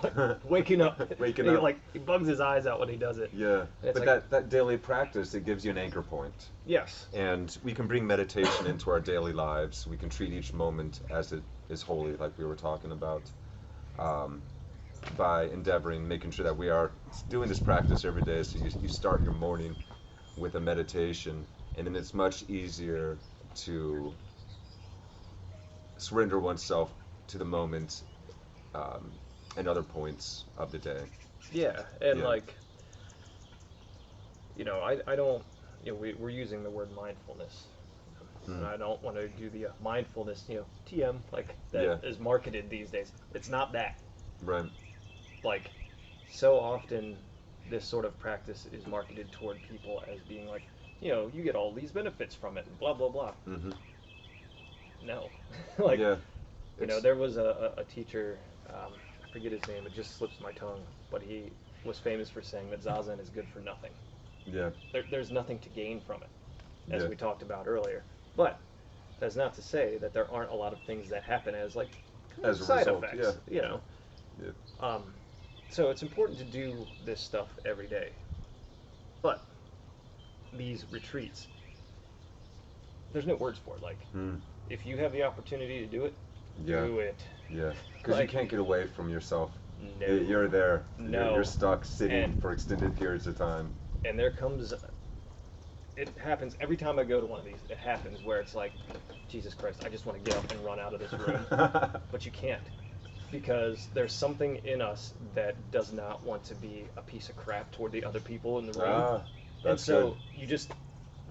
like, waking up. Waking He, up. like, he bugs his eyes out when he does it. Yeah, It's but like- that daily practice, it gives you an anchor point. Yes. And we can bring meditation into our daily lives. We can treat each moment as it is holy, like we were talking about. by endeavoring, making sure that we are doing this practice every day. So you start your morning with a meditation, and then it's much easier to surrender oneself to the moment um, and other points of the day. Yeah, and Yeah. like, I don't, we're using the word mindfulness, and I don't want to do the mindfulness, TM, like that is marketed these days. It's not that. Right. Like, so often this sort of practice is marketed toward people as being like, you get all these benefits from it, and blah, blah, blah. Mm-hmm. No. Like, Yeah. there was a teacher, I forget his name, it just slips my tongue, but he was famous for saying that Zazen is good for nothing. Yeah. There's nothing to gain from it, as Yeah. we talked about earlier. But that's not to say that there aren't a lot of things that happen as like kind of As a side result, effects, yeah. Yeah. So it's important to do this stuff every day. But these retreats, there's no words for it. Like, if you have the opportunity to do it, Yeah. do it. Yeah. Because Like- you can't get away from yourself. No. You're there. No. You're stuck sitting And- for extended periods of time. And there comes, it happens every time I go to one of these. It happens where it's like, Jesus Christ, I just want to get up and run out of this room. But you can't, because there's something in us that does not want to be a piece of crap toward the other people in the room. Ah, And that's so good. you just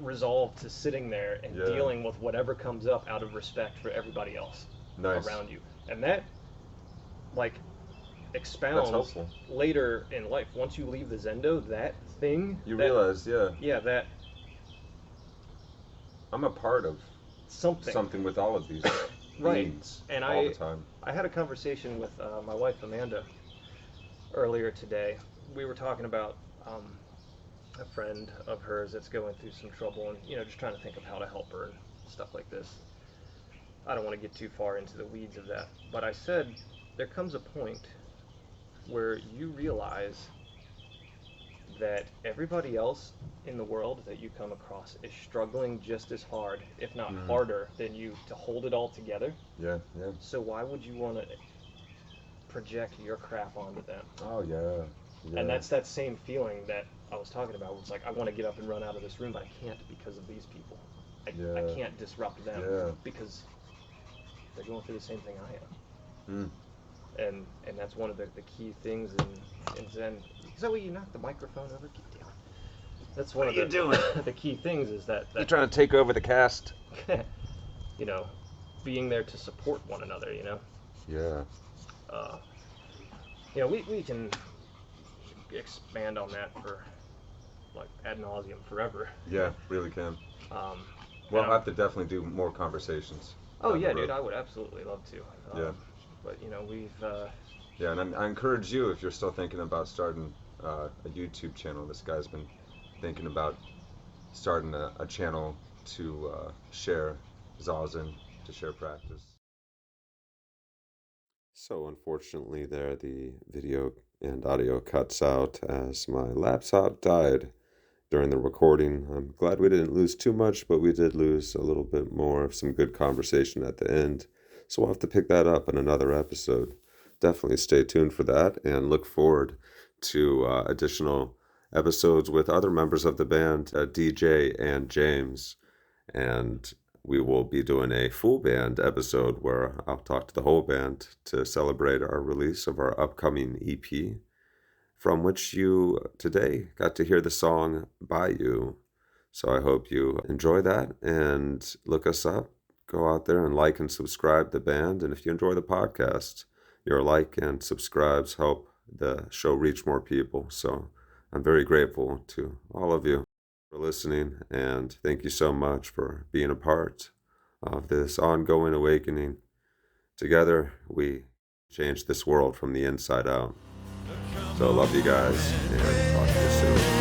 resolve to sitting there and Yeah. dealing with whatever comes up out of respect for everybody else Nice. around you. And that, like, That's expounds helpful. later in life. Once you leave the Zendo, that thing, You that, realize, yeah, that I'm a part of something. with all of these Right. beings And all the time. I had a conversation with my wife Amanda earlier today. We were talking about a friend of hers that's going through some trouble, and just trying to think of how to help her and stuff like this. I don't want to get too far into the weeds of that, but I said there comes a point where you realize that everybody else in the world that you come across is struggling just as hard, if not harder, than you to hold it all together. Yeah, yeah. So why would you want to project your crap onto them? Oh, yeah. Yeah. And that's that same feeling that I was talking about. It's like, I want to get up and run out of this room, but I can't because of these people. I Yeah. can't disrupt them Yeah. because they're going through the same thing I am. Mm. And that's one of the key things in Zen. Zoe, you knocked the microphone over. Get down. That's one What of are you doing? the key things is that You're trying to take over the cast. being there to support one another. Yeah. We can expand on that for like ad nauseum forever. Yeah, really can. Um, We'll and have to definitely do more conversations. Oh down the yeah, road. dude, I would absolutely love to. Yeah. But we've Yeah, and I encourage you, if you're still thinking about starting a YouTube channel, this guy's been thinking about starting a channel to share Zazen, to share practice. So unfortunately there the video and audio cuts out as my laptop died during the recording. I'm glad we didn't lose too much, but we did lose a little bit more of some good conversation at the end. So we'll have to pick that up in another episode. Definitely stay tuned for that and look forward to additional episodes with other members of the band, DJ and James. And we will be doing a full band episode where I'll talk to the whole band to celebrate our release of our upcoming EP, from which you today got to hear the song Bayou. So I hope you enjoy that and look us up. Go out there and like and subscribe the band. And if you enjoy the podcast, your like and subscribes help the show reach more people. So I'm very grateful to all of you for listening, and thank you so much for being a part of this ongoing awakening. Together, we change this world from the inside out. So love you guys, and talk to you soon.